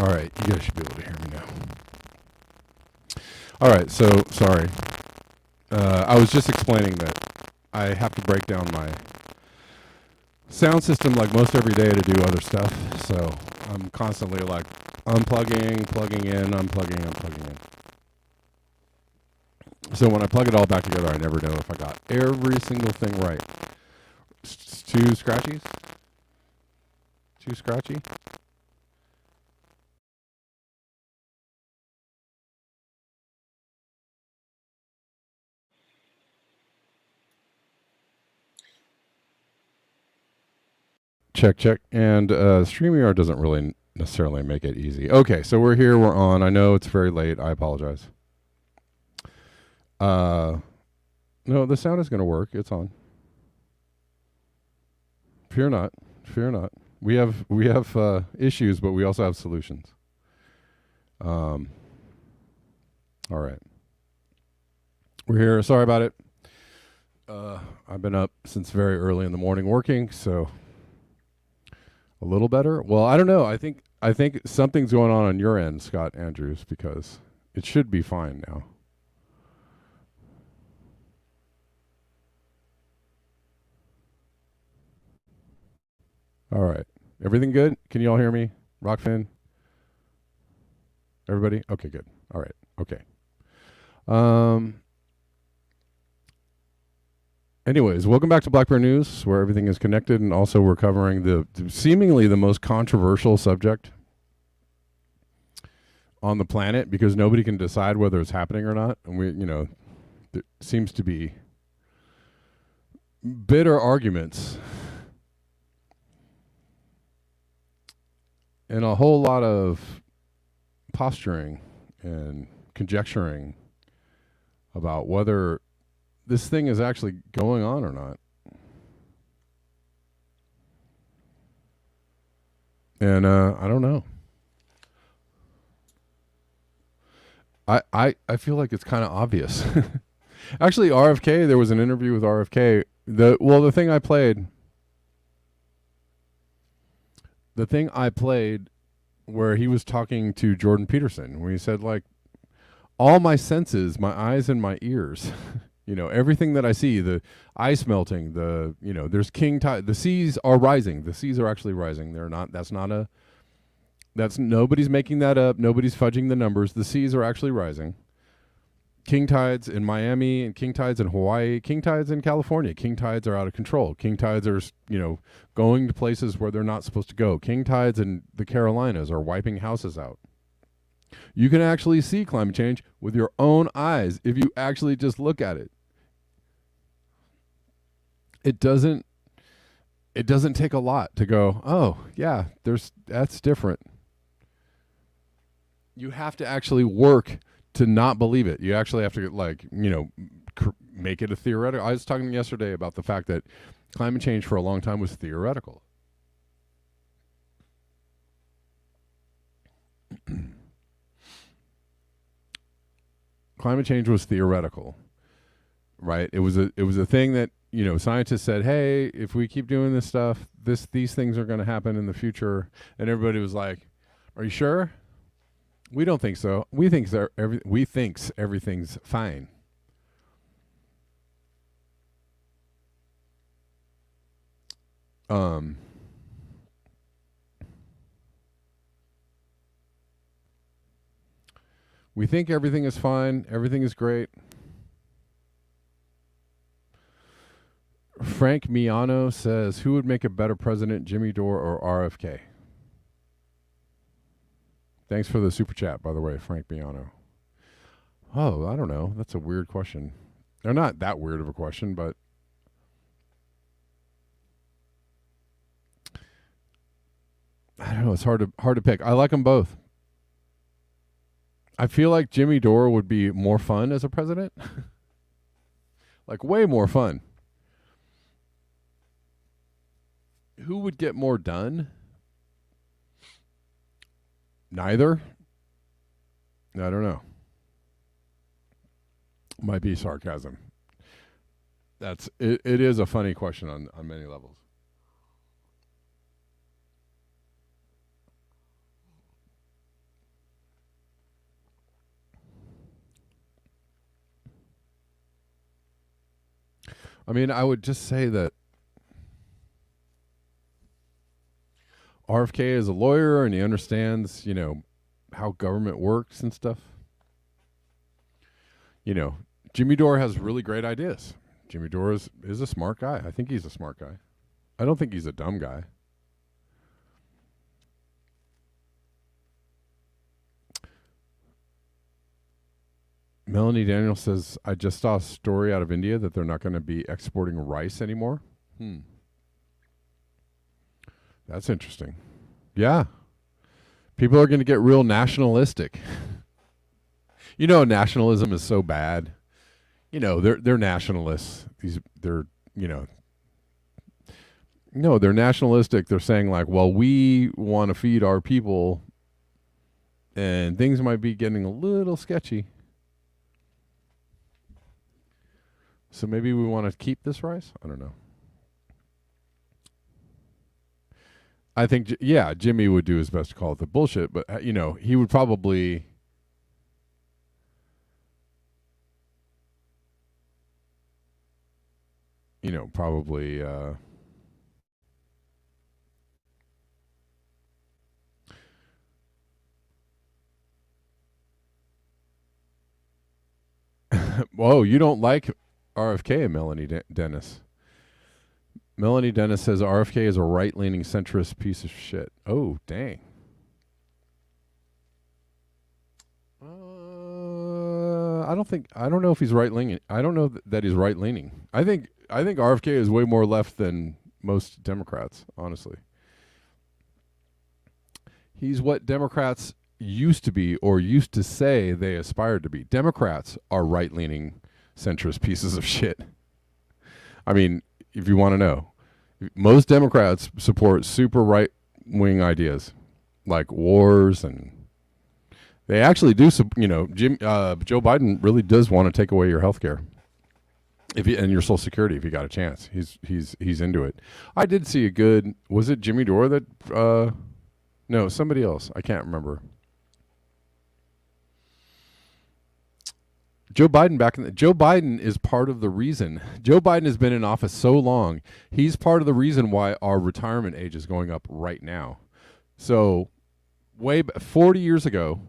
All right, you guys should be able to hear me now. All right, so sorry. I was just explaining that I have to break down my sound system like most every day to do other stuff. So I'm constantly like unplugging, plugging in, unplugging, unplugging in. So when I plug it all back together, I never know if I got every single thing right. Too scratchy? Too scratchy? Check, check. And StreamYard doesn't really necessarily make it easy. Okay, so we're here, we're on. I know it's very late. I apologize. No, the sound is going to work. It's on. Fear not. Fear not. We have issues, but we also have solutions. All right. We're here. Sorry about it. I've been up since very early in the morning working, so a little better. Well, I don't know. I think something's going on your end, Scott Andrews, because it should be fine now. All right. Everything good? Can you all hear me? Rockfin? Everybody? Okay, good. All right. Okay. Anyways, welcome back to Black Bear News, where everything is connected, and also we're covering the seemingly the most controversial subject on the planet, because nobody can decide whether it's happening or not. And there seems to be bitter arguments and a whole lot of posturing and conjecturing about whether this thing is actually going on or not. And I don't know. I feel like it's kind of obvious. Actually, RFK, there was an interview with RFK. The thing I played where he was talking to Jordan Peterson, where he said, like, all my senses, my eyes and my ears, everything that I see, the ice melting, there's king tide, the seas are rising. The seas are actually rising. They're not, nobody's making that up. Nobody's fudging the numbers. The seas are actually rising. King tides in Miami and king tides in Hawaii, king tides in California. King tides are out of control. King tides are, going to places where they're not supposed to go. King tides in the Carolinas are wiping houses out. You can actually see climate change with your own eyes if you actually just look at it. It doesn't take a lot to go, oh, yeah, that's different. You have to actually work to not believe it. You actually have to, make it a theoretical. I was talking yesterday about the fact that climate change for a long time was theoretical. Climate change was theoretical, right? It was a thing that, scientists said, hey, if we keep doing this stuff, these things are going to happen in the future. And everybody was like, are you sure? We don't think so. We think everything's fine. We think everything is fine. Everything is great. Frank Miano says, who would make a better president, Jimmy Dore or RFK? Thanks for the super chat, by the way, Frank Miano. Oh, I don't know. That's a weird question. They're not that weird of a question, but I don't know. It's hard to pick. I like them both. I feel like Jimmy Dore would be more fun as a president. Like way more fun. Who would get more done? Neither. I don't know. Might be sarcasm. It is a funny question on many levels. I mean, I would just say that RFK is a lawyer and he understands, how government works and stuff. Jimmy Dore has really great ideas. Jimmy Dore is a smart guy. I think he's a smart guy. I don't think he's a dumb guy. Melanie Daniel says, I just saw a story out of India that they're not going to be exporting rice anymore. That's interesting. Yeah. People are going to get real nationalistic. Nationalism is so bad. They're nationalists. They're nationalistic. They're saying like, well, we want to feed our people and things might be getting a little sketchy. So maybe we want to keep this rice? I don't know. I think, Jimmy would do his best to call it the bullshit, but, he would probably... probably... Whoa, you don't like RFK, Melanie Dennis. Melanie Dennis says RFK is a right-leaning centrist piece of shit. Oh, dang. I don't know if he's right-leaning. I don't know that he's right-leaning. I think RFK is way more left than most Democrats, honestly. He's what Democrats used to be or used to say they aspired to be. Democrats are right-leaning centrist pieces of shit. I mean, if you want to know, most Democrats support super right-wing ideas like wars, and they actually do. Joe Biden really does want to take away your health care and your Social Security if you got a chance. He's into it. I did see a good. Was it Jimmy Dore that? No, somebody else. I can't remember. Joe Biden is part of the reason. Joe Biden has been in office so long. He's part of the reason why our retirement age is going up right now. So, 40 years ago,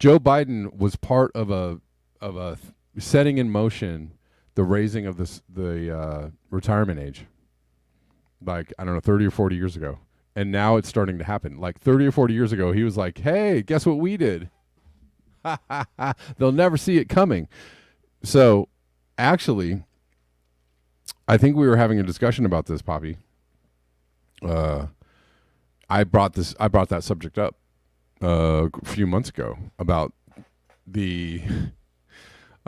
Joe Biden was part of a setting in motion the raising of the retirement age. Like, I don't know, 30 or 40 years ago. And now it's starting to happen. Like 30 or 40 years ago, he was like, "Hey, guess what we did?" They'll never see it coming. So, actually, I think we were having a discussion about this, Poppy. I brought that subject up a few months ago about the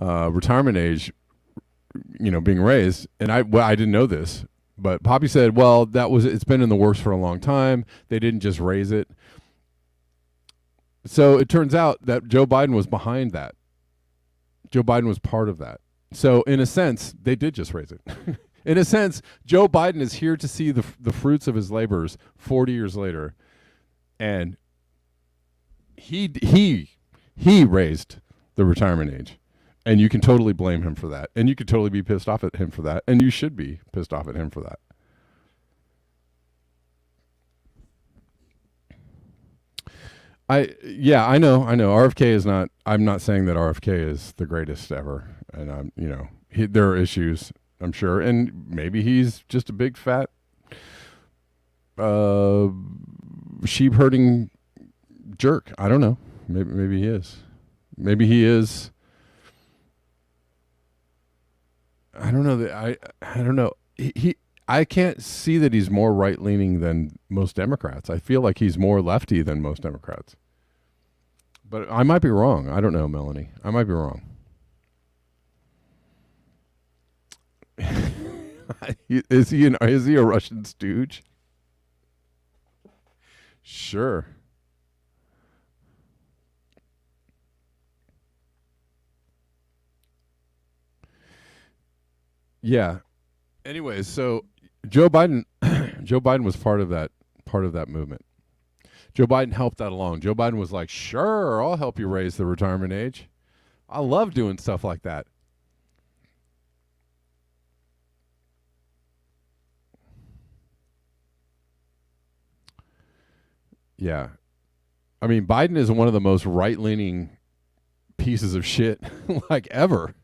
retirement age, being raised, and I didn't know this, but Poppy said, "Well, it's been in the works for a long time. They didn't just raise it." So it turns out that Joe Biden was behind that. Joe Biden was part of that. So in a sense, they did just raise it. In a sense, Joe Biden is here to see the fruits of his labors 40 years later, and he raised the retirement age, and you can totally blame him for that, and you could totally be pissed off at him for that, and you should be pissed off at him for that. I know. RFK is not. I'm not saying that RFK is the greatest ever, and there are issues, I'm sure, and maybe he's just a big fat sheep herding jerk. I don't know. Maybe he is. Maybe he is. I don't know. I don't know. I can't see that he's more right-leaning than most Democrats. I feel like he's more lefty than most Democrats. But I might be wrong. I don't know, Melanie. I might be wrong. Is he a Russian stooge? Sure. Yeah. Anyways, so Joe Biden was part of that movement. Joe Biden helped that along. Joe Biden was like, "Sure, I'll help you raise the retirement age. I love doing stuff like that." Yeah. I mean, Biden is one of the most right-leaning pieces of shit like ever.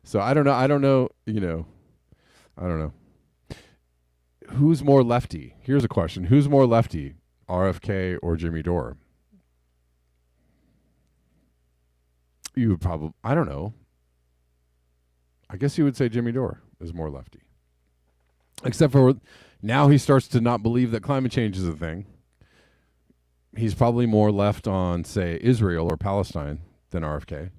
So I don't know. I don't know. I don't know. Who's more lefty? Here's a question: who's more lefty, RFK or Jimmy Dore? You would probably. I don't know. I guess you would say Jimmy Dore is more lefty, except for now he starts to not believe that climate change is a thing. He's probably more left on, say, Israel or Palestine than RFK.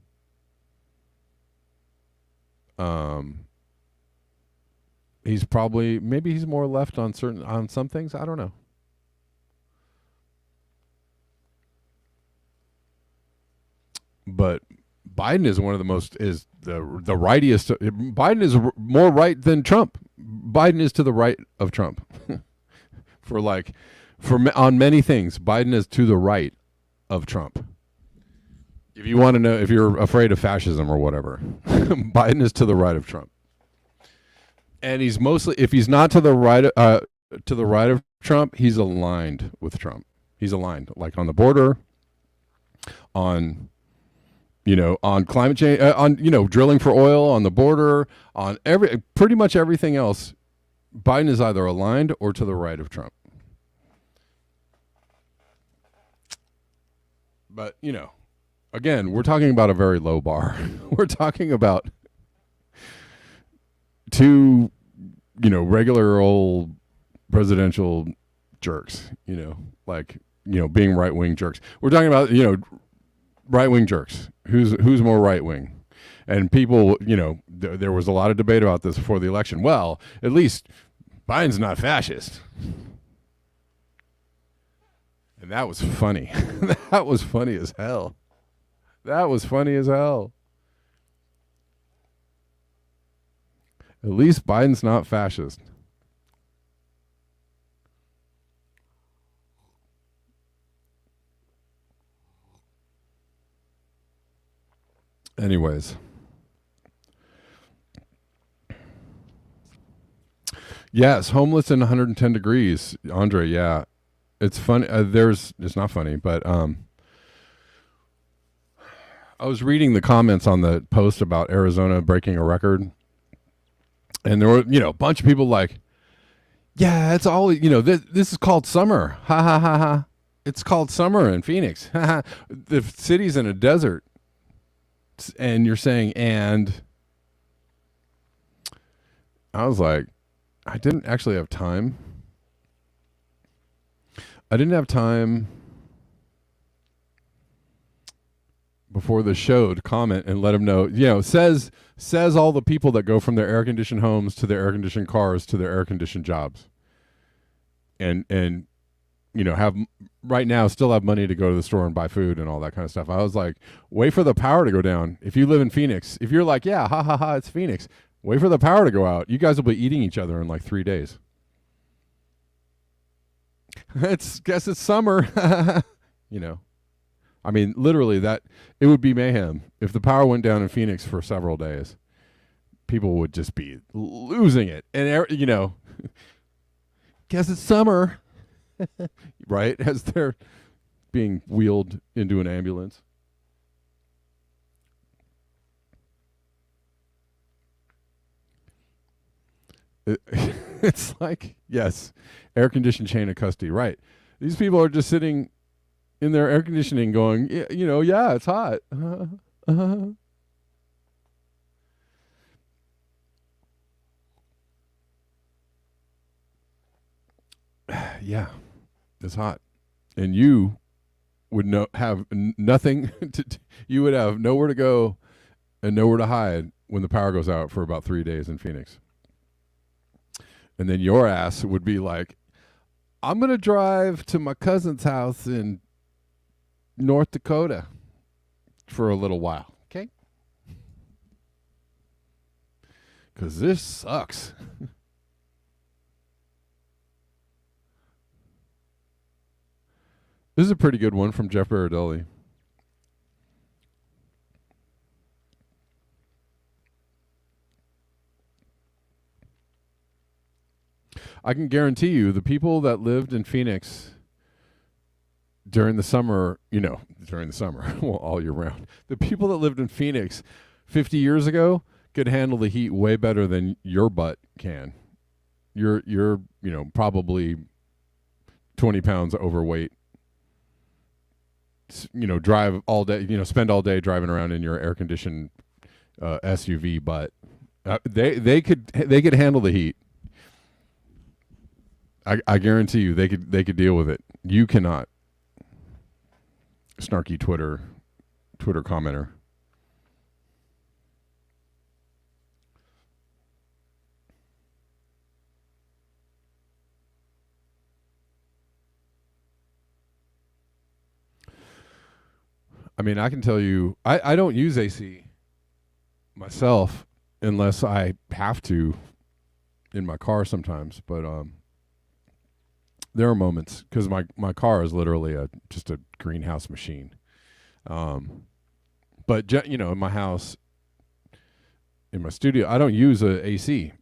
Maybe he's more left on some things. I don't know. But Biden is one of the most is the rightiest. Biden is more right than Trump. Biden is to the right of Trump on many things. Biden is to the right of Trump. If you want to know, if you're afraid of fascism or whatever, Biden is to the right of Trump. And he's mostly, if he's not to the right of Trump, he's aligned with Trump. He's aligned, like on the border, on climate change, on drilling for oil on the border, on pretty much everything else. Biden is either aligned or to the right of Trump. But again, we're talking about a very low bar. We're talking about two, regular old presidential jerks, being right-wing jerks. We're talking about, right-wing jerks. Who's more right-wing? And people, there was a lot of debate about this before the election. Well, at least Biden's not fascist. And that was funny. That was funny as hell. That was funny as hell. At least Biden's not fascist. Anyways. Yes, homeless in 110 degrees. Andre, yeah. It's funny. It's not funny, but I was reading the comments on the post about Arizona breaking a record. And there were, a bunch of people like, yeah, it's all, this is called summer. Ha, ha, ha, ha. It's called summer in Phoenix. The city's in a desert. And you're saying, and I was like, I didn't actually have time. I didn't have time before the show to comment and let them know, says all the people that go from their air-conditioned homes to their air-conditioned cars to their air-conditioned jobs. And have right now still have money to go to the store and buy food and all that kind of stuff. I was like, wait for the power to go down. If you live in Phoenix, if you're like, yeah, ha ha ha, it's Phoenix, wait for the power to go out. You guys will be eating each other in like 3 days. Guess it's summer. I mean, literally it would be mayhem if the power went down in Phoenix for several days. People would just be losing it. And, guess it's summer. Right? As they're being wheeled into an ambulance. It's like, yes, air-conditioned chain of custody. Right. These people are just sitting in their air conditioning going, yeah, it's hot. Yeah, it's hot. And you would have nothing. You would have nowhere to go and nowhere to hide when the power goes out for about 3 days in Phoenix. And then your ass would be like, I'm going to drive to my cousin's house in North Dakota for a little while. Okay? Because this sucks. This is a pretty good one from Jeff Baradelli. I can guarantee you the people that lived in Phoenix during the summer, well, all year round, the people that lived in Phoenix 50 years ago could handle the heat way better than your butt can. You're probably 20 pounds overweight. Drive all day, spend all day driving around in your air conditioned SUV, but they could handle the heat. I guarantee you they could deal with it. You cannot. Snarky Twitter commenter. I mean, I can tell you, I don't use AC myself unless I have to in my car sometimes. But there are moments because my car is literally just a greenhouse machine. But in my house, in my studio, I don't use a AC,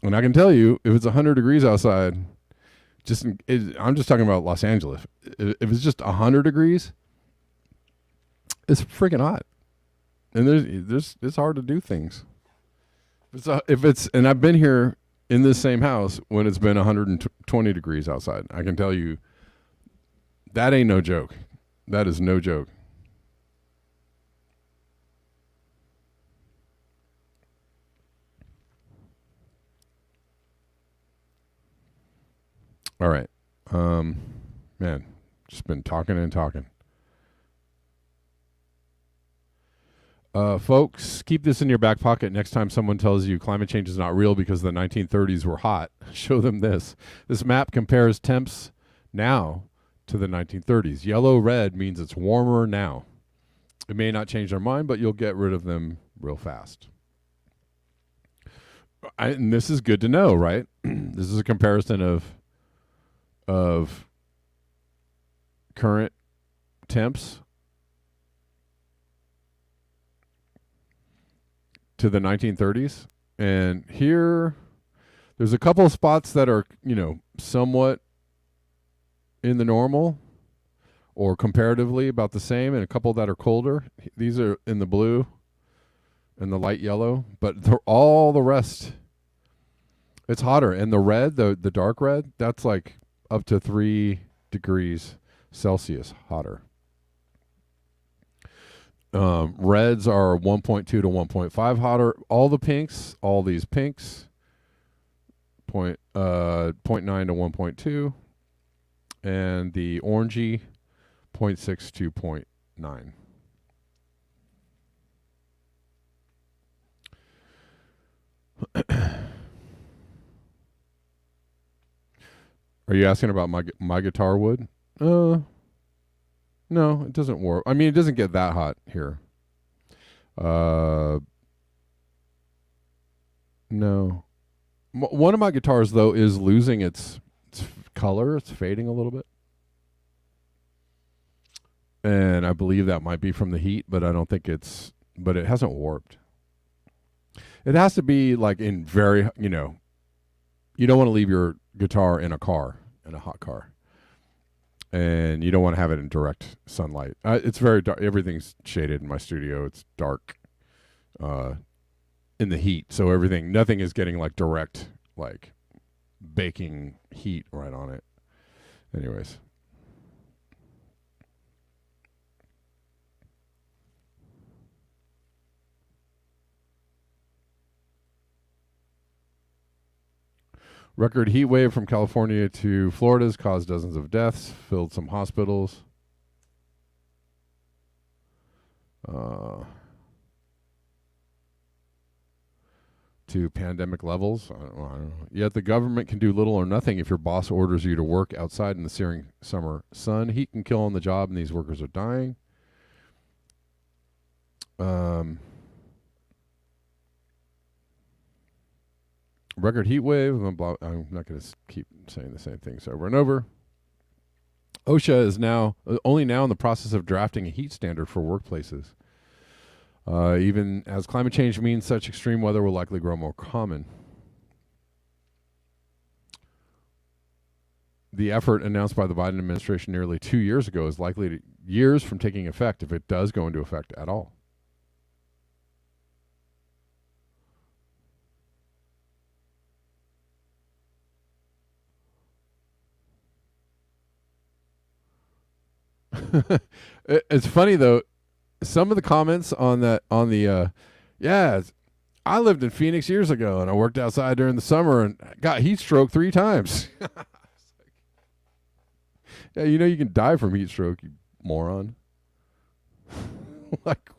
and I can tell you if it's 100 degrees outside, I'm just talking about Los Angeles. If it's just 100 degrees, it's freaking hot, and it's hard to do things. And I've been here in this same house when it's been 120 degrees outside. I can tell you that ain't no joke. That is no joke. All right. Man, just been talking and talking. Folks, keep this in your back pocket next time someone tells you climate change is not real because the 1930s were hot. Show them this. This map compares temps now to the 1930s. Yellow, red means it's warmer now. It may not change their mind, but you'll get rid of them real fast. And this is good to know, right? This is a comparison of current temps to the 1930s. And here, there's a couple of spots that are, somewhat in the normal or comparatively about the same, and a couple that are colder. These are in the blue and the light yellow, but all the rest, it's hotter. And the red, the dark red, that's like up to 3 degrees Celsius hotter. Reds are 1.2 to 1.5 hotter. All the pinks, all these pinks, 0.9 to 1.2, and the orangey, 0.6 to 0.9. Are you asking about my guitar wood? No, it doesn't warp. I mean, it doesn't get that hot here. No. One of my guitars, though, is losing its color. It's fading a little bit. And I believe that might be from the heat, but I don't think but it hasn't warped. It has to be like in very, you don't want to leave your guitar in a hot car. And you don't want to have it in direct sunlight. It's very dark. Everything's shaded in my studio. It's dark in the heat. So nothing is getting like direct, like baking heat right on it. Anyways. Record heat wave from California to Florida has caused dozens of deaths, filled some hospitals. To pandemic levels. I don't know. Yet the government can do little or nothing if your boss orders you to work outside in the searing summer sun. Heat can kill on the job, and these workers are dying. Record heat wave. I'm not going to keep saying the same things over and over. OSHA is only now in the process of drafting a heat standard for workplaces. Even as climate change means such extreme weather will likely grow more common. the effort announced by the Biden administration nearly 2 years ago is likely to years from taking effect if it does go into effect at all. It's funny though, some of the comments on the I lived in Phoenix years ago and I worked outside during the summer and got heat stroke 3 times. Yeah, you know you can die from heat stroke, you moron. Like,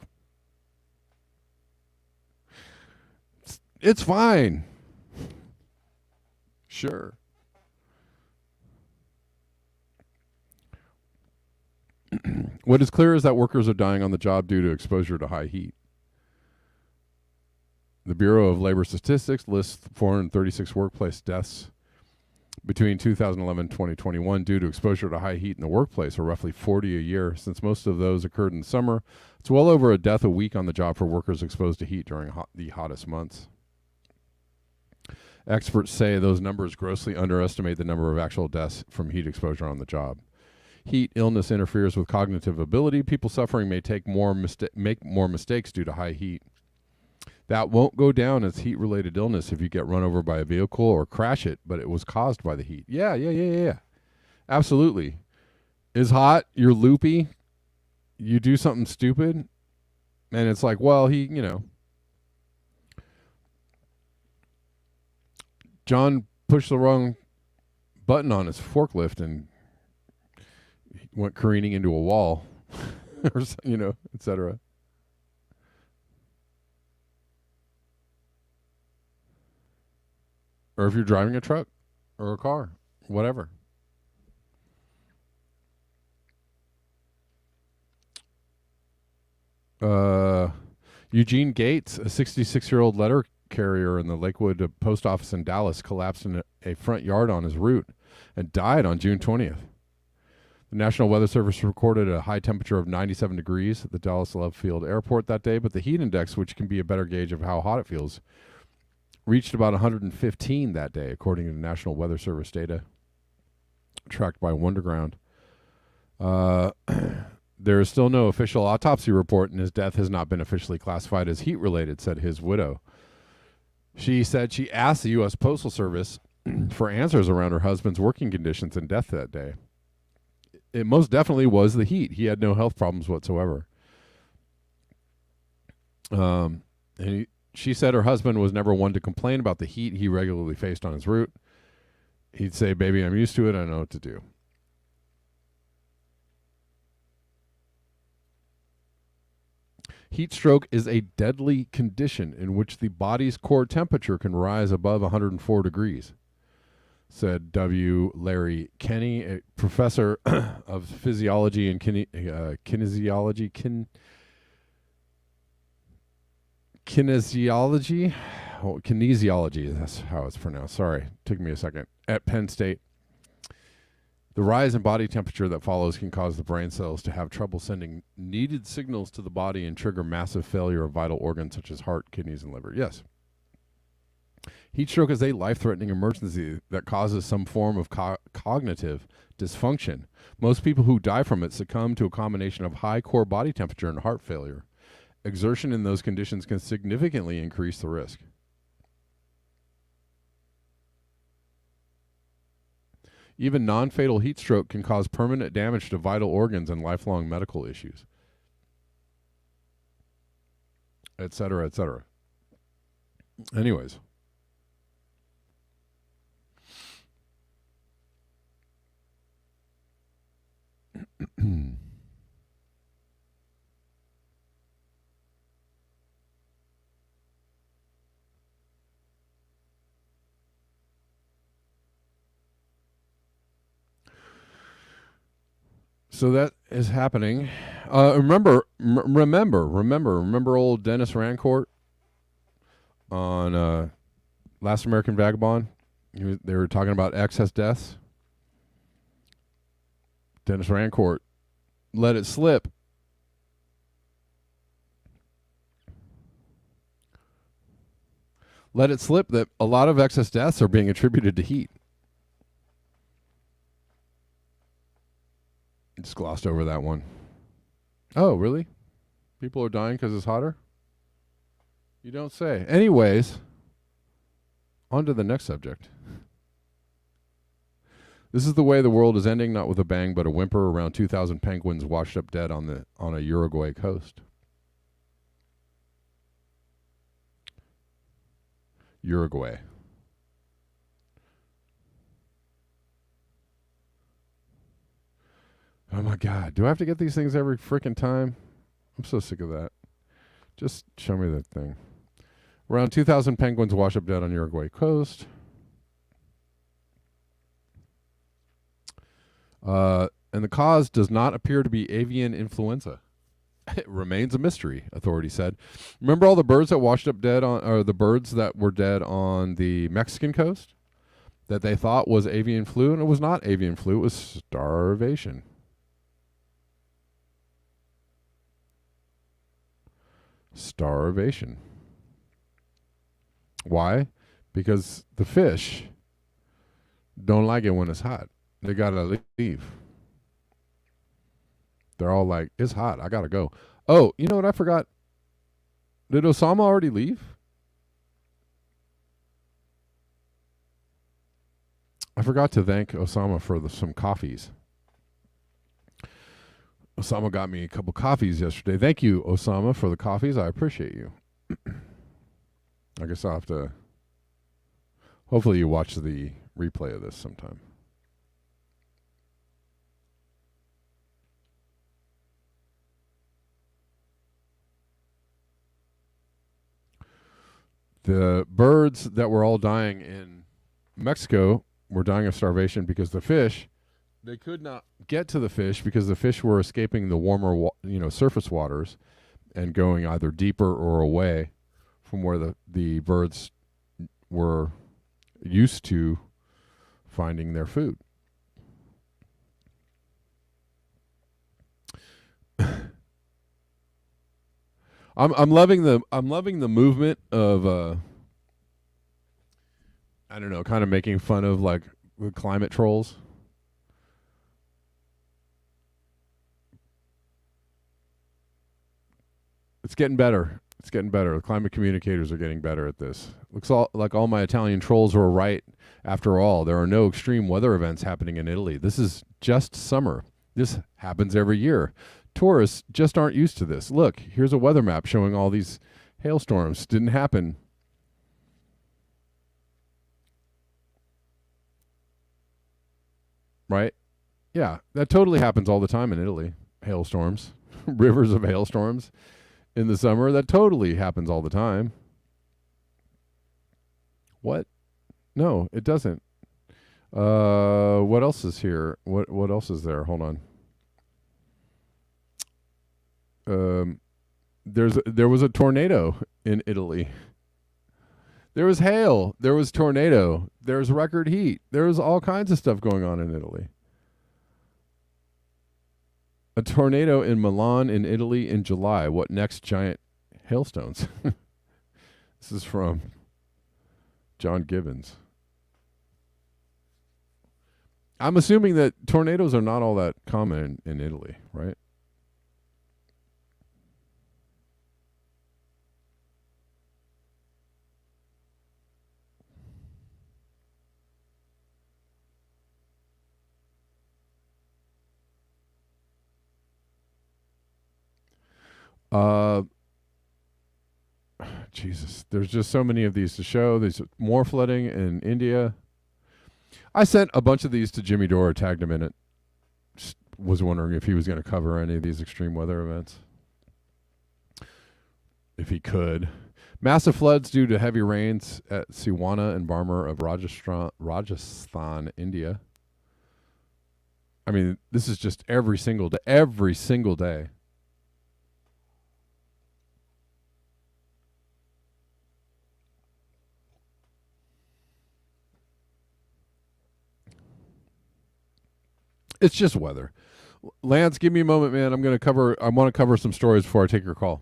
it's fine. Sure. What is clear is that workers are dying on the job due to exposure to high heat. The Bureau of Labor Statistics lists 436 workplace deaths between 2011 and 2021 due to exposure to high heat in the workplace, or roughly 40 a year. Since most of those occurred in the summer, it's well over a death a week on the job for workers exposed to heat during the hottest months. Experts say those numbers grossly underestimate the number of actual deaths from heat exposure on the job. Heat illness interferes with cognitive ability. People suffering may make more mistakes due to high heat. That won't go down as heat-related illness if you get run over by a vehicle or crash it, but it was caused by the heat. Yeah. Absolutely. It's hot, you're loopy, you do something stupid, and it's like, well, John pushed the wrong button on his forklift and went careening into a wall, or etc. Or if you're driving a truck or a car, whatever. Eugene Gates, a 66-year-old letter carrier in the Lakewood post office in Dallas, collapsed in a front yard on his route and died on June 20th. The National Weather Service recorded a high temperature of 97 degrees at the Dallas Love Field Airport that day, but the heat index, which can be a better gauge of how hot it feels, reached about 115 that day, according to National Weather Service data tracked by Wonderground. There is still no official autopsy report, and his death has not been officially classified as heat-related, said his widow. She said she asked the U.S. Postal Service for answers around her husband's working conditions and death that day. It most definitely was the heat. He had no health problems whatsoever. She said her husband was never one to complain about the heat he regularly faced on his route. He'd say, "Baby, I'm used to it. I know what to do." Heat stroke is a deadly condition in which the body's core temperature can rise above 104 degrees, said W. Larry Kenny, a professor of physiology and kinesiology, that's how it's pronounced. Sorry, took me a second. At Penn State. The rise in body temperature that follows can cause the brain cells to have trouble sending needed signals to the body and trigger massive failure of vital organs such as heart, kidneys, and liver. Yes. Heat stroke is a life-threatening emergency that causes some form of cognitive dysfunction. Most people who die from it succumb to a combination of high core body temperature and heart failure. Exertion in those conditions can significantly increase the risk. Even non-fatal heat stroke can cause permanent damage to vital organs and lifelong medical issues, et cetera, et cetera. Anyways. So that is happening. Remember old Dennis Rancourt on Last American Vagabond? They were talking about excess deaths. Dennis Rancourt let it slip. Let it slip that a lot of excess deaths are being attributed to heat. Just glossed over that one. Oh, really? People are dying because it's hotter? You don't say. Anyways, on to the next subject. This is the way the world is ending, not with a bang, but a whimper. Around 2,000 penguins washed up dead on a Uruguay coast. Uruguay. Oh my God. Do I have to get these things every freaking time? I'm so sick of that. Just show me that thing. Around 2,000 penguins wash up dead on Uruguay coast. And the cause does not appear to be avian influenza. It remains a mystery, authorities said. Remember all the birds that washed up dead on, or the birds that were dead on the Mexican coast that they thought was avian flu? And it was not avian flu, it was starvation. Starvation. Why? Because the fish don't like it when it's hot. They gotta leave. They're all like, it's hot, I gotta go. Oh, you know what I forgot? Did Osama already leave? I forgot to thank Osama for some coffees. Osama got me a couple coffees yesterday. Thank you, Osama, for the coffees. I appreciate you. I guess I'll have to... Hopefully you watch the replay of this sometime. The birds that were all dying in Mexico were dying of starvation because the fish, they could not get to the fish because the fish were escaping the warmer, surface waters and going either deeper or away from where the birds were used to finding their food. I'm loving the movement of I don't know, kind of making fun of like the climate trolls. It's getting better. It's getting better. The climate communicators are getting better at this. Looks like all my Italian trolls were right. After all, there are no extreme weather events happening in Italy. This is just summer. This happens every year. Tourists just aren't used to this. Look, here's a weather map showing all these hailstorms. Didn't happen. Right? Yeah, that totally happens all the time in Italy. Hailstorms. Rivers of hailstorms in the summer. That totally happens all the time. What? No, it doesn't. What else is here? What else is there? Hold on. There was a tornado in Italy. There was hail. There was tornado. There's record heat. There's all kinds of stuff going on in Italy. A tornado in Milan in Italy in July. What next? Giant hailstones. This is from John Gibbons. I'm assuming that tornadoes are not all that common in Italy, right? Jesus, there's just so many of these to show. There's more flooding in India. I sent a bunch of these to Jimmy Dore, tagged him in it. Just was wondering if he was going to cover any of these extreme weather events. If he could. Massive floods due to heavy rains at Siwana and Barmer of Rajasthan, India. I mean, this is just every single day. Every single day. It's just weather. Lance, give me a moment, man. I want to cover some stories before I take your call.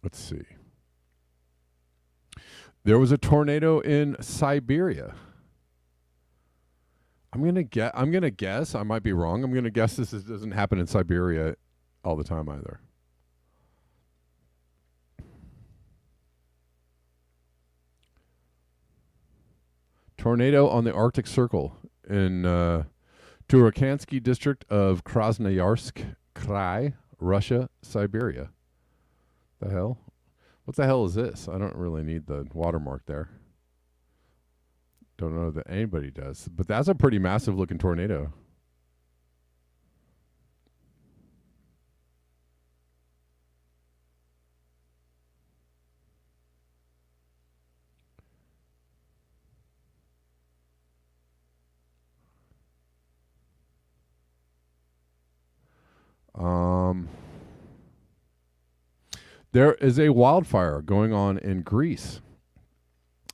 Let's see. There was a tornado in Siberia. I'm gonna guess. I might be wrong. I'm gonna guess doesn't happen in Siberia all the time either. Tornado on the Arctic Circle in Turakansky district of Krasnoyarsk Krai, Russia, Siberia. The hell? What the hell is this? I don't really need the watermark there. Don't know that anybody does. But that's a pretty massive looking tornado. There is a wildfire going on in Greece,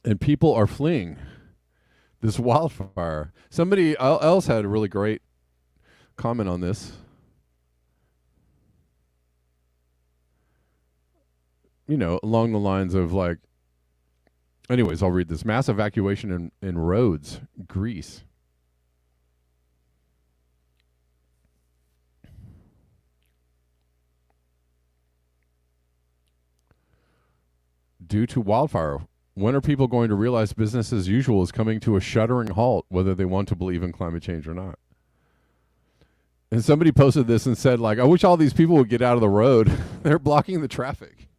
and people are fleeing this wildfire. Somebody else had a really great comment on this. You know, along the lines of like, anyways, I'll read this. Mass evacuation in Rhodes, Greece. Due to wildfire, when are people going to realize business as usual is coming to a shuddering halt, whether they want to believe in climate change or not? And somebody posted this and said, like, I wish all these people would get out of the road. They're blocking the traffic.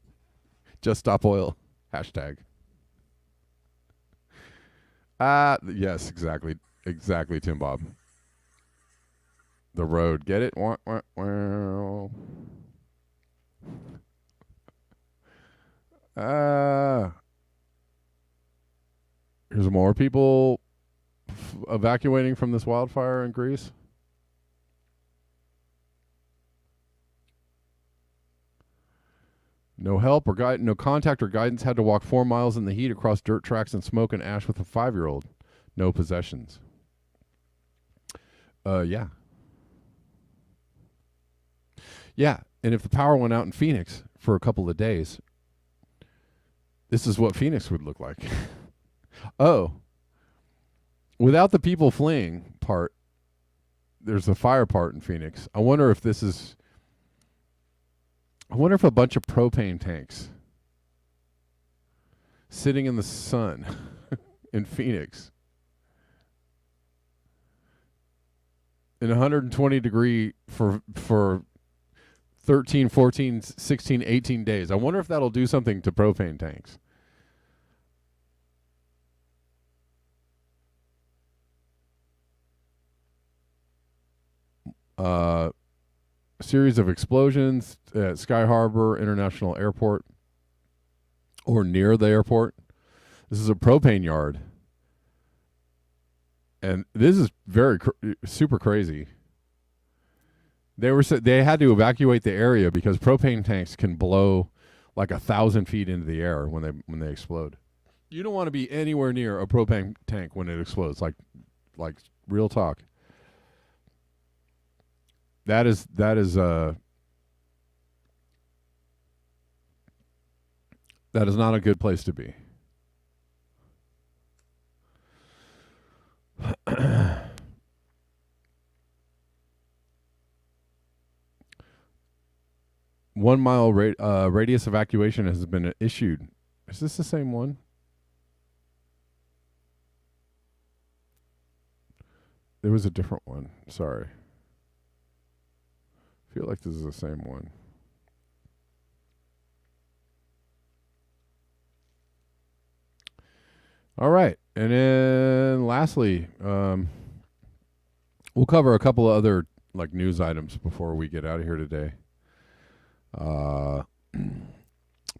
Just stop oil. Hashtag. Yes, exactly. Exactly, Tim Bob. The road. Get it? Wah, wah, wah. Here's more people evacuating from this wildfire in Greece. No help or no contact or guidance. Had to walk 4 miles in the heat across dirt tracks and smoke and ash with a 5-year-old. No possessions. Yeah. Yeah, and if the power went out in Phoenix for a couple of days, this is what Phoenix would look like. Oh, without the people fleeing part, there's the fire part in Phoenix. I wonder if a bunch of propane tanks sitting in the sun in Phoenix in 120 degree for 13, 14, 16, 18 days. I wonder if that'll do something to propane tanks. A series of explosions at Sky Harbor International Airport, or near the airport. This is a propane yard, and this is super crazy. They had to evacuate the area because propane tanks can blow like 1,000 feet into the air when they explode. You don't want to be anywhere near a propane tank when it explodes. Like real talk. That is not a good place to be. One mile radius evacuation has been issued. Is this the same one? There was a different one. Sorry. I feel like this is the same one. All right. And then lastly, we'll cover a couple of other like news items before we get out of here today.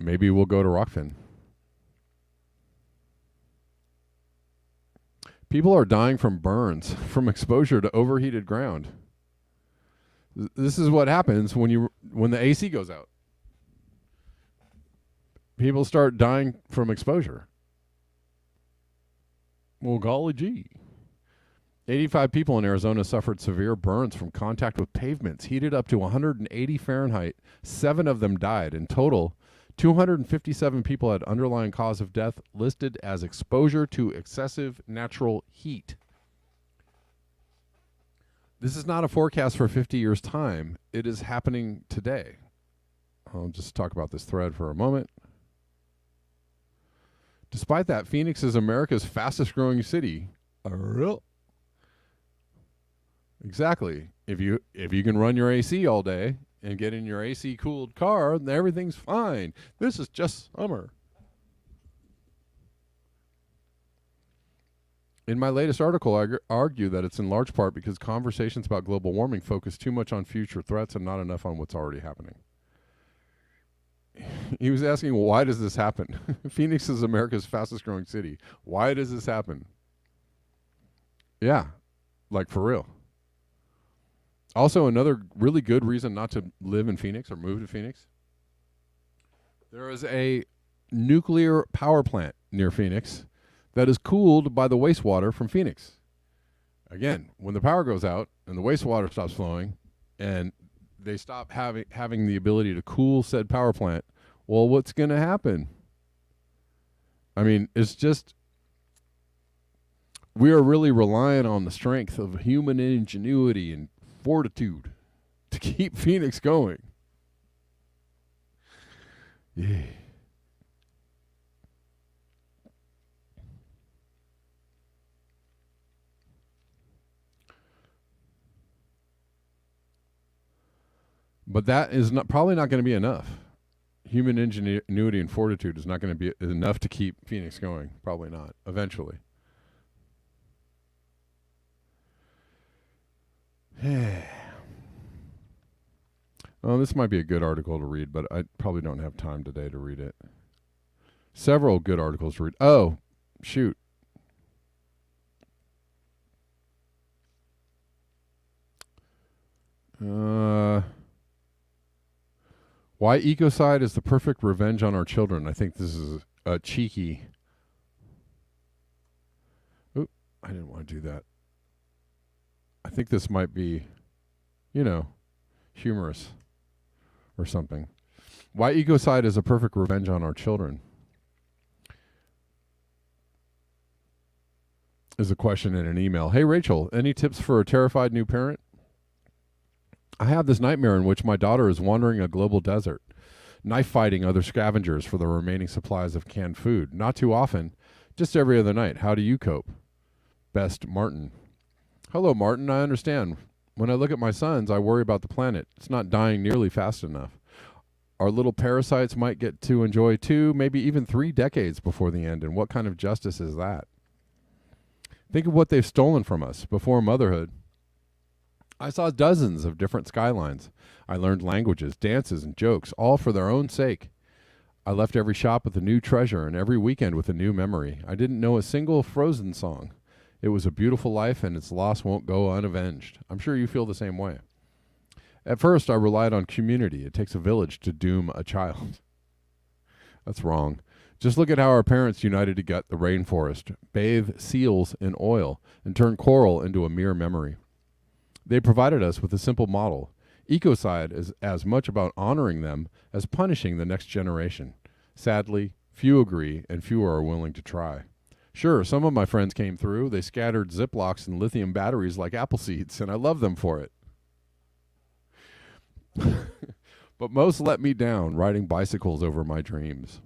Maybe we'll go to Rockfin. People are dying from burns from exposure to overheated ground. This is what happens when the AC goes out. People start dying from exposure. Well, golly gee. 85 people in Arizona suffered severe burns from contact with pavements heated up to 180 Fahrenheit. 7 of them died. In total, 257 people had underlying cause of death listed as exposure to excessive natural heat. This is not a forecast for 50 years' time. It is happening today. I'll just talk about this thread for a moment. Despite that, Phoenix is America's fastest growing city. Exactly. If you can run your AC all day and get in your AC cooled car, then everything's fine. This is just summer. In my latest article, I argue that it's in large part because conversations about global warming focus too much on future threats and not enough on what's already happening. He was asking, why does this happen? Phoenix is America's fastest growing city. Why does this happen? Yeah, like for real. Also, another really good reason not to live in Phoenix or move to Phoenix. There is a nuclear power plant near Phoenix that is cooled by the wastewater from Phoenix. Again, when the power goes out and the wastewater stops flowing and they stop having the ability to cool said power plant, well, what's going to happen? I mean, it's just, we are really relying on the strength of human ingenuity and fortitude to keep Phoenix going. Yeah. But that is probably not going to be enough. Human ingenuity and fortitude is not going to be enough to keep Phoenix going. Probably not. Eventually. Oh, this might be a good article to read, but I probably don't have time today to read it. Several good articles to read. Oh, shoot. Why ecocide is the perfect revenge on our children. I think this is a cheeky. Oop, I didn't want to do that. I think this might be, humorous or something. Why ecocide is a perfect revenge on our children is a question in an email. Hey, Rachel, any tips for a terrified new parent? I have this nightmare in which my daughter is wandering a global desert, knife fighting other scavengers for the remaining supplies of canned food. Not too often, just every other night. How do you cope? Best, Martin. Hello, Martin. I understand. When I look at my sons, I worry about the planet. It's not dying nearly fast enough. Our little parasites might get to enjoy 2, maybe even 3 decades before the end, and what kind of justice is that? Think of what they've stolen from us before motherhood. I saw dozens of different skylines. I learned languages, dances, and jokes, all for their own sake. I left every shop with a new treasure and every weekend with a new memory. I didn't know a single Frozen song. It was a beautiful life, and its loss won't go unavenged. I'm sure you feel the same way. At first, I relied on community. It takes a village to doom a child. That's wrong. Just look at how our parents united to gut the rainforest, bathe seals in oil, and turn coral into a mere memory. They provided us with a simple model. Ecocide is as much about honoring them as punishing the next generation. Sadly, few agree, and fewer are willing to try. Sure, some of my friends came through. They scattered Ziplocs and lithium batteries like apple seeds, and I love them for it. But most let me down, riding bicycles over my dreams.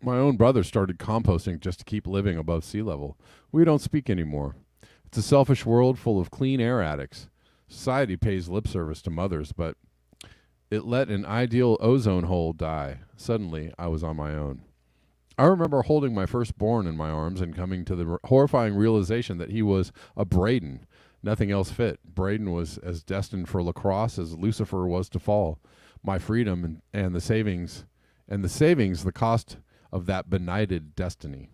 My own brother started composting just to keep living above sea level. We don't speak anymore. It's a selfish world full of clean air addicts. Society pays lip service to mothers, but it let an ideal ozone hole die. Suddenly, I was on my own. I remember holding my firstborn in my arms and coming to the horrifying realization that he was a Braden. Nothing else fit. Braden was as destined for lacrosse as Lucifer was to fall. My freedom and the savings, the cost of that benighted destiny.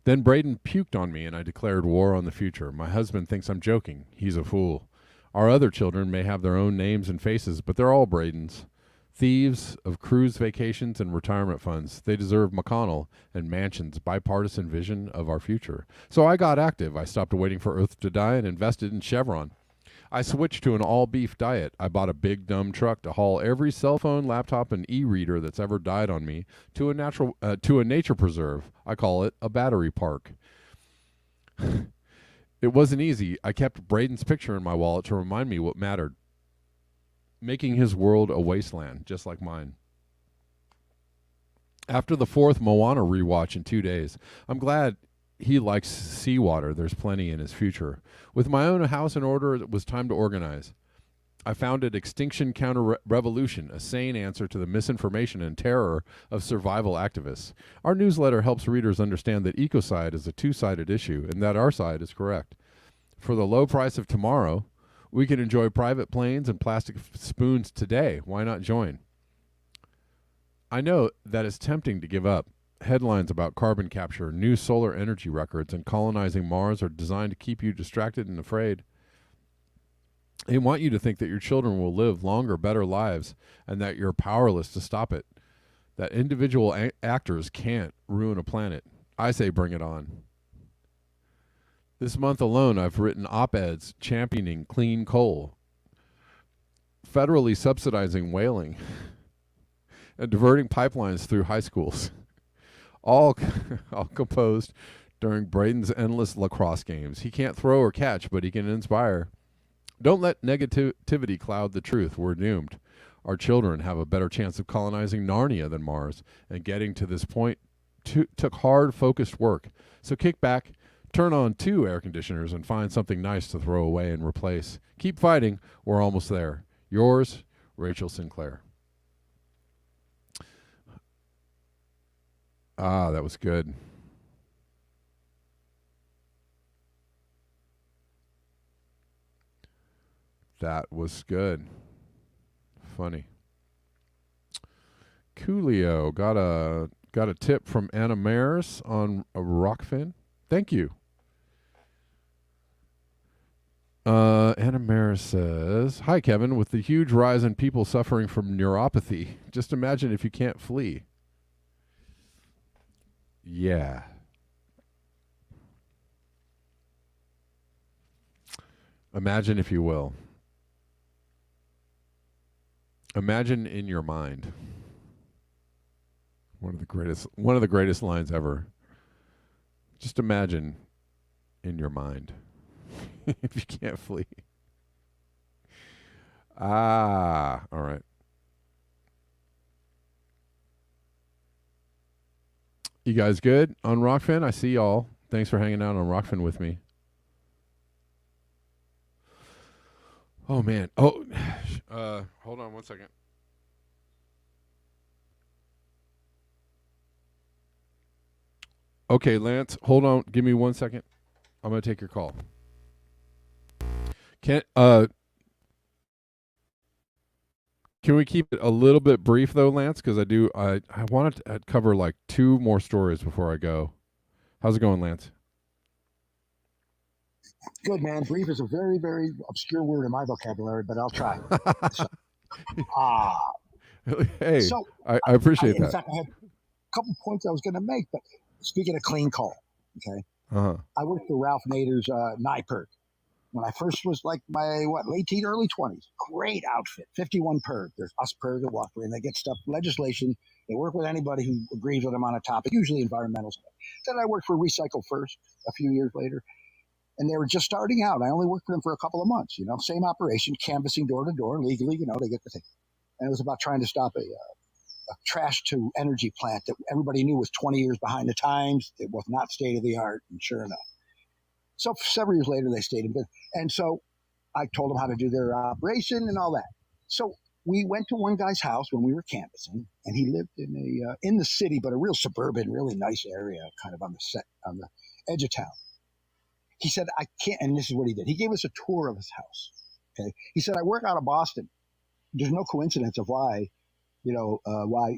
Then Braden puked on me, and I declared war on the future. My husband thinks I'm joking. He's a fool. Our other children may have their own names and faces, but they're all Bradens. Thieves of cruise vacations and retirement funds. They deserve McConnell and Manchin's bipartisan vision of our future. So I got active. I stopped waiting for Earth to die and invested in Chevron. I switched to an all-beef diet. I bought a big dumb truck to haul every cell phone, laptop, and e-reader that's ever died on me to a nature preserve. I call it a battery park. It wasn't easy. I kept Braden's picture in my wallet to remind me what mattered, making his world a wasteland, just like mine. After the 4th Moana rewatch in 2 days, I'm glad he likes seawater. There's plenty in his future. With my own house in order, it was time to organize. I founded Extinction Counter Revolution, a sane answer to the misinformation and terror of survival activists. Our newsletter helps readers understand that ecocide is a two-sided issue and that our side is correct. For the low price of tomorrow, we can enjoy private planes and plastic spoons today. Why not join? I know that it's tempting to give up. Headlines about carbon capture, new solar energy records, and colonizing Mars are designed to keep you distracted and afraid. They want you to think that your children will live longer, better lives, and that you're powerless to stop it. That individual actors can't ruin a planet. I say bring it on. This month alone, I've written op-eds championing clean coal, federally subsidizing whaling, and diverting pipelines through high schools. All composed during Braden's endless lacrosse games. He can't throw or catch, but he can inspire. Don't let negativity cloud the truth. We're doomed. Our children have a better chance of colonizing Narnia than Mars, and getting to this point took hard, focused work. So kick back, turn on 2 air conditioners, and find something nice to throw away and replace. Keep fighting. We're almost there. Yours, Rachel Sinclair. Ah, that was good. That was good. Funny. Coolio got a tip from Anna Maris on a Rockfin. Thank you. Anna Maris says, "Hi Kevin, with the huge rise in people suffering from neuropathy, just imagine if you can't flee." Yeah. Imagine if you will. Imagine in your mind. One of the greatest lines ever. Just imagine in your mind if you can't flee. All right. You guys good on Rockfin? I see y'all. Thanks for hanging out on Rockfin with me. Oh man. Oh, hold on one second. Okay, Lance, hold on. Give me 1 second. I'm gonna take your call. Can we keep it a little bit brief though, Lance? Because I wanted to cover like 2 more stories before I go. How's it going, Lance? Good, man. Brief is a very, very obscure word in my vocabulary, but I'll try. So, Hey, so I appreciate in that. fact, I had a couple points I was going to make, but speaking of clean coal, okay, I worked for Ralph Nader's NIPERG when I first was like my late teen, early 20s. Great outfit, 51 PERG. There's us PERG that walk and they get stuff, legislation. They work with anybody who agrees with them on a topic, usually environmental stuff. Then I worked for Recycle First a few years later. And they were just starting out. I only worked for them for a couple of months, same operation, canvassing door to door legally, they get the thing. And it was about trying to stop a trash to energy plant that everybody knew was 20 years behind the times. It was not state of the art, and sure enough. So several years later, they stayed in business. And so I told them how to do their operation and all that. So we went to one guy's house when we were canvassing, and he lived in the city, but a real suburban, really nice area, kind of on the edge of town. He said, I can't, and this is what he did. He gave us a tour of his house. Okay. He said, I work out of Boston. There's no coincidence of why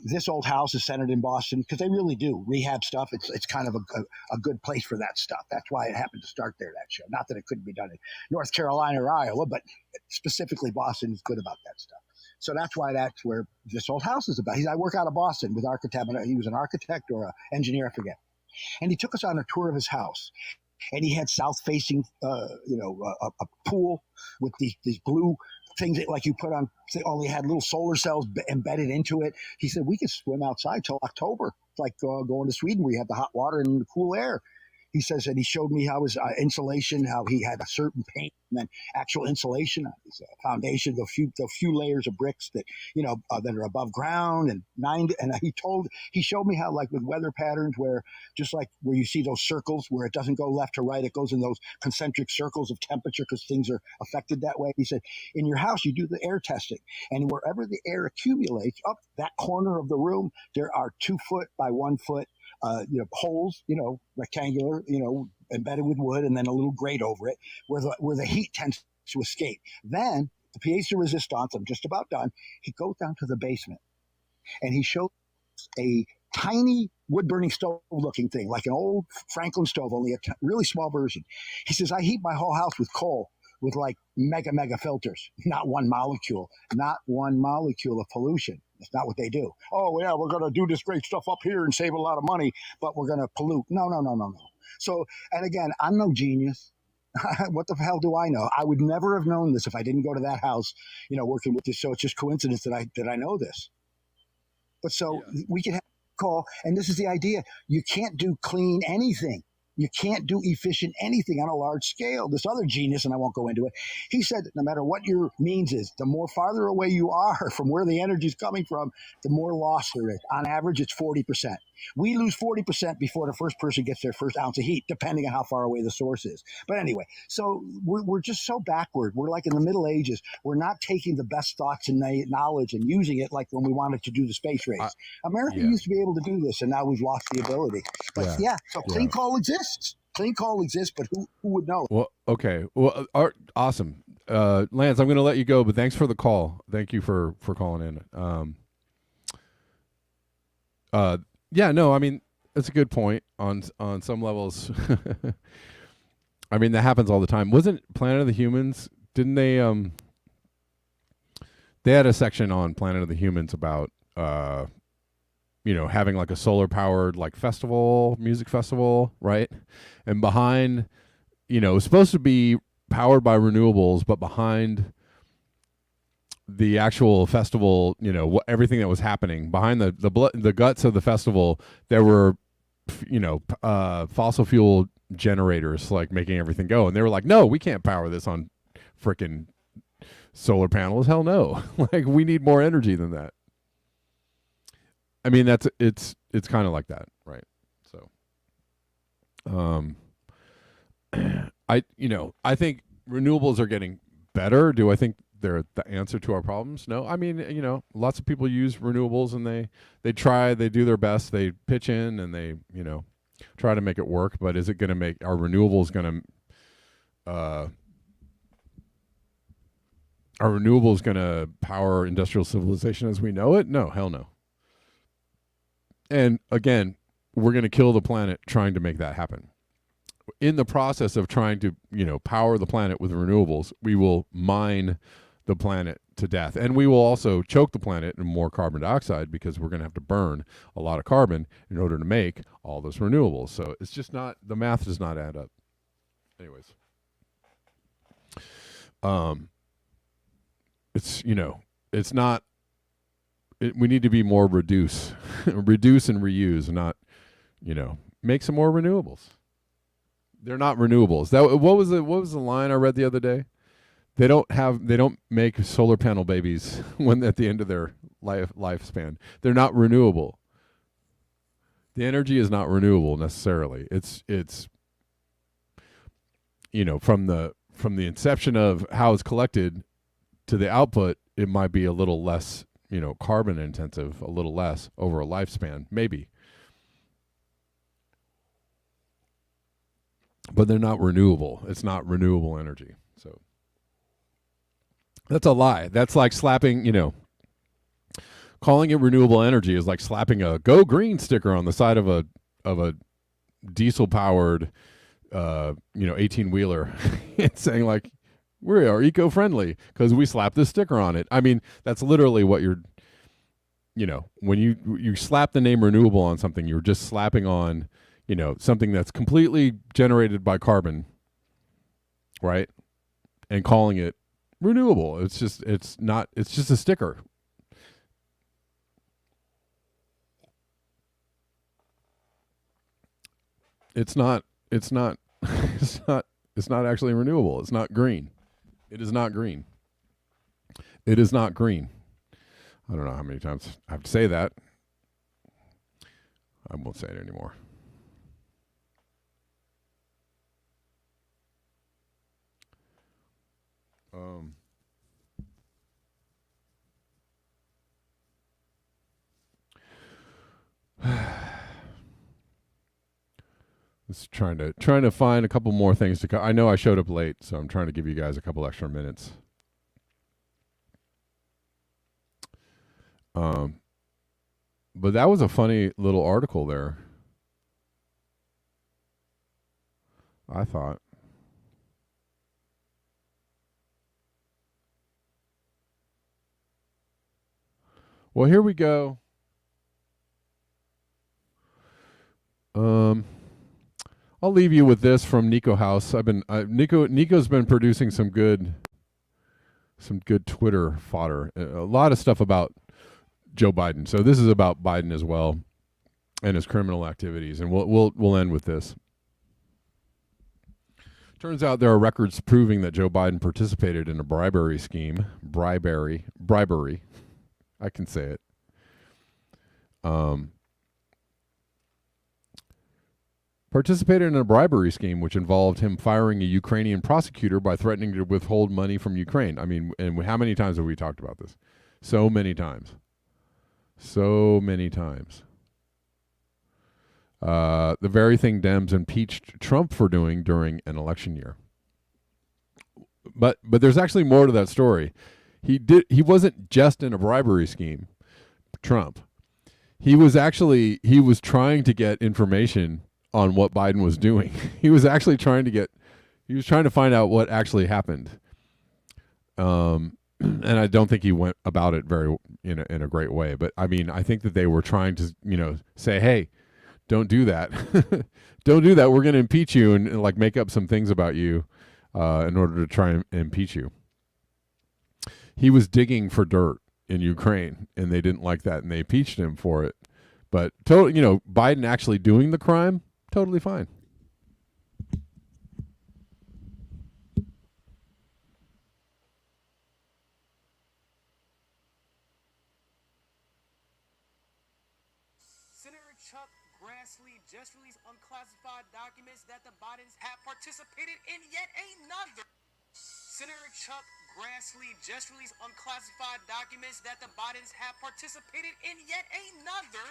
this old house is centered in Boston, because they really do rehab stuff. It's kind of a good place for that stuff. That's why it happened to start there, that show. Not that it couldn't be done in North Carolina or Iowa, but specifically Boston is good about that stuff. So that's where this old house is about. I work out of Boston with architect. He was an architect or an engineer, I forget. And he took us on a tour of his house. and he had south facing, a pool with these blue things that like you put on. They only had little solar cells embedded into it. He said we could swim outside till October. It's like going to Sweden where you have the hot water and the cool air. He says, and he showed me how his insulation, how he had a certain paint and then actual insulation on his foundation, the few layers of bricks that that are above ground and he showed me how, like with weather patterns, where just like where you see those circles where it doesn't go left to right, it goes in those concentric circles of temperature because things are affected that way. He said, in your house, you do the air testing, and wherever the air accumulates, up that corner of the room, there are 2 foot by 1 foot holes, rectangular, embedded with wood, and then a little grate over it where the heat tends to escape. Then the pièce de resistance, I'm just about done. He goes down to the basement and he shows a tiny wood burning stove looking thing, like an old Franklin stove, only a really small version. He says, I heat my whole house with coal with like mega filters, not one molecule of pollution. That's not what they do. Oh, yeah, we're going to do this great stuff up here and save a lot of money, but we're going to pollute. No. So, and again, I'm no genius. What the hell do I know? I would never have known this if I didn't go to that house, working with this. So it's just coincidence that I know this. But so we can have a call, and this is the idea. You can't do clean anything. You can't do efficient anything on a large scale. This other genius, and I won't go into it, he said that no matter what your means is, the more farther away you are from where the energy is coming from, the more loss there is. On average, it's 40%. We lose 40% before the first person gets their first ounce of heat, depending on how far away the source is. But anyway, so we're just so backward. We're like in the Middle Ages. We're not taking the best thoughts and knowledge and using it like when we wanted to do the space race. America used to be able to do this, and now we've lost the ability. But so clean coal exists. Clean coal exists, but who would know? Well, okay. Well, awesome. Lance, I'm going to let you go, but thanks for the call. Thank you for calling in. Yeah, no, I mean, that's a good point on some levels. I mean, that happens all the time. Wasn't Planet of the Humans, didn't they had a section on Planet of the Humans about having like a solar powered like music festival, right? And behind, it was supposed to be powered by renewables, but behind the actual festival, everything that was happening behind the guts of the festival, there were, fossil fuel generators like making everything go, and they were like, no, we can't power this on freaking solar panels. Hell no. Like, we need more energy than that. I mean, it's kind of like that, right? So, I think renewables are getting better. Do I think they're the answer to our problems? No. I mean, lots of people use renewables and they do their best. They pitch in and they, try to make it work. But is it going to make our renewables going to power industrial civilization as we know it? No, hell no. And again, we're going to kill the planet trying to make that happen. In the process of trying to, power the planet with renewables, we will mine the planet to death. And we will also choke the planet in more carbon dioxide because we're going to have to burn a lot of carbon in order to make all those renewables. So it's just not, the math does not add up. Anyways. It's not, we need to be more reduce and reuse, not, make some more renewables. They're not renewables. What was the line I read the other day? They don't make solar panel babies when at the end of their lifespan. They're not renewable. The energy is not renewable necessarily. It's from the inception of how it's collected to the output, it might be a little less, carbon intensive, a little less over a lifespan, maybe. But they're not renewable. It's not renewable energy. So that's a lie. That's like slapping, calling it renewable energy is like slapping a Go Green sticker on the side of a diesel powered 18-wheeler and saying like, we are eco-friendly because we slap this sticker on it. I mean, that's literally what you're, when you slap the name renewable on something, you're just slapping on, something that's completely generated by carbon, right? And calling it renewable. It's just a sticker. It's not it's not it's not actually renewable. It's not green. It is not green. It is not green. I don't know how many times I have to say that. I won't say it anymore. Just trying to find a couple more things to I know I showed up late, so I'm trying to give you guys a couple extra minutes. But that was a funny little article there, I thought. Well, here we go. I'll leave you with this from Nico House. Nico's been producing some good Twitter fodder. A lot of stuff about Joe Biden. So this is about Biden as well and his criminal activities, and we'll end with this. Turns out there are records proving that Joe Biden participated in a bribery scheme. Bribery. I can say it. Participated in a bribery scheme which involved him firing a Ukrainian prosecutor by threatening to withhold money from Ukraine. I mean, and how many times have we talked about this? So many times. So many times. The very thing Dems impeached Trump for doing during an election year. But there's actually more to that story. He wasn't just in a bribery scheme, Trump. He was trying to get information on what Biden was doing. He was trying to find out what actually happened. And I don't think he went about it very in a great way. But I mean, I think that they were trying to, say, hey, don't do that. Don't do that. We're going to impeach you and like make up some things about you in order to try and impeach you. He was digging for dirt in Ukraine, and they didn't like that, and they impeached him for it. But Biden actually doing the crime, totally fine. Senator Chuck Grassley just released unclassified documents that the Bidens have participated in yet another. Senator Chuck Grassley just released unclassified documents that the Bidens have participated in yet another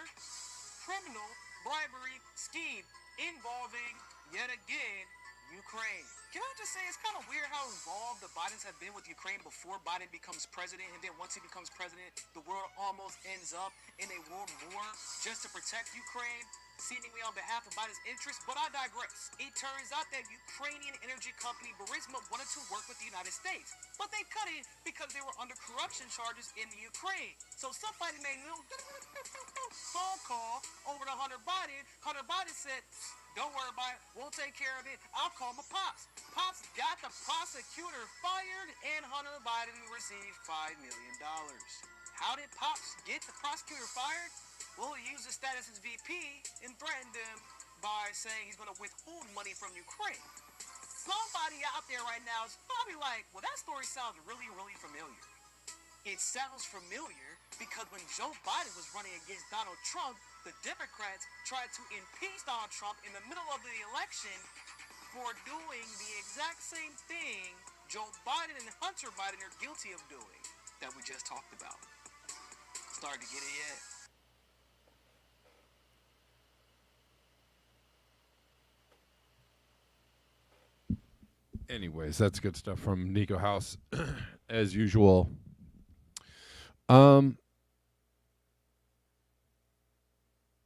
criminal bribery scheme involving, yet again, Ukraine. Can I just say, it's kind of weird how involved the Bidens have been with Ukraine before Biden becomes president, and then once he becomes president, the world almost ends up in a world war just to protect Ukraine, seemingly on behalf of Biden's interests. But I digress. It turns out that Ukrainian energy company Burisma wanted to work with the United States, but they cut it because they were under corruption charges in the Ukraine. So somebody made a phone call over to Hunter Biden. Hunter Biden said, don't worry about it. We'll take care of it. I'll call my Pops. Pops got the prosecutor fired, and Hunter Biden received $5 million. How did Pops get the prosecutor fired? Well, he used his status as VP and threatened him by saying he's going to withhold money from Ukraine. Somebody out there right now is probably like, well, that story sounds really, really familiar. It sounds familiar because when Joe Biden was running against Donald Trump, the Democrats tried to impeach Donald Trump in the middle of the election for doing the exact same thing Joe Biden and Hunter Biden are guilty of doing that we just talked about. Starting to get it yet? Anyways, that's good stuff from Nico House, as usual.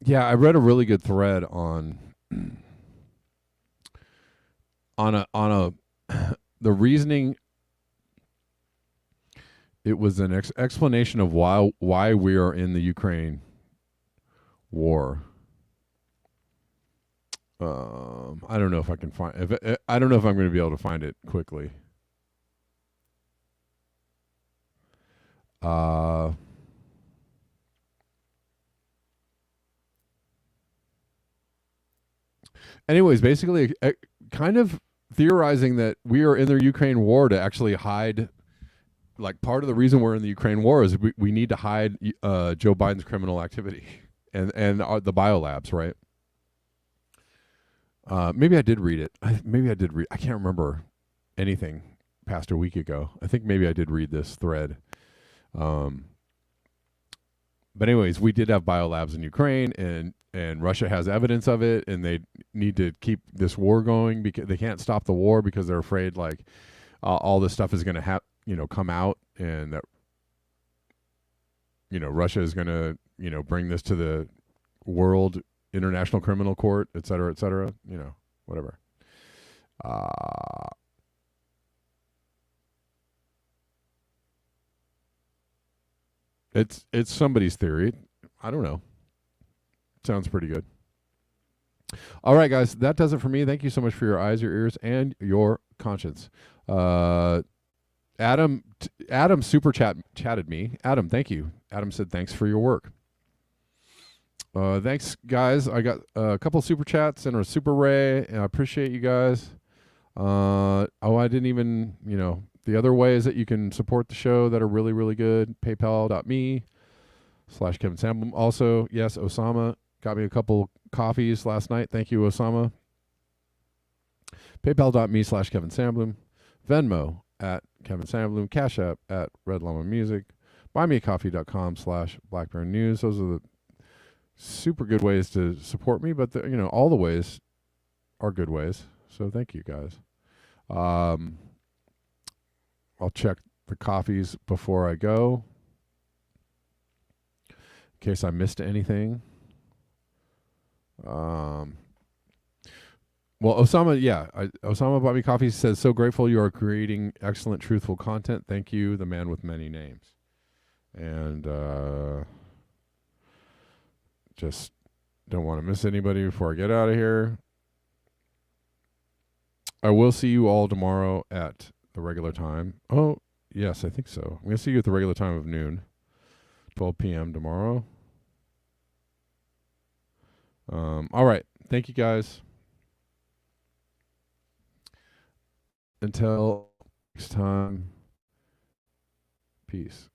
Yeah, I read a really good thread on the reasoning. It was an explanation of why we are in the Ukraine war. I don't know if I can find. I don't know if I'm going to be able to find it quickly. Anyways, basically, kind of theorizing that we are in the Ukraine war to actually hide. Like, part of the reason we're in the Ukraine war is we need to hide Joe Biden's criminal activity and the biolabs, right? Maybe I did read it. Maybe I did read. I can't remember anything past a week ago. I think maybe I did read this thread. But anyways, we did have biolabs in Ukraine, and Russia has evidence of it, and they need to keep this war going because they can't stop the war because they're afraid like all this stuff is going to come out, and that Russia is going to bring this to the world international criminal court, et cetera, whatever. It's somebody's theory. I don't know. Sounds pretty good. All right, guys, that does it for me. Thank you so much for your eyes, your ears, and your conscience. Adam super chatted me. Adam, thank you. Adam said thanks for your work. Thanks, guys. I got a couple super chats and a super ray, and I appreciate you guys. I didn't even, the other ways that you can support the show that are really, really good, paypal.me/Kevin Sandblum. Also, yes, Osama got me a couple coffees last night. Thank you, Osama. PayPal.me/Kevin Sandblum. Venmo @Kevin Sandblum. Cash App @Red Llama Music. BuyMeACoffee.com/Blackburn News. Those are the super good ways to support me, but all the ways are good ways. So thank you, guys. I'll check the coffees before I go, in case I missed anything. Well, Osama, Osama bought me coffee. Says, so grateful you are creating excellent, truthful content. Thank you, the man with many names. And just don't want to miss anybody before I get out of here. I will see you all tomorrow at the regular time. Oh, yes, I think so. I'm going to see you at the regular time of noon, 12 p.m. tomorrow. All right. Thank you, guys. Until next time, peace.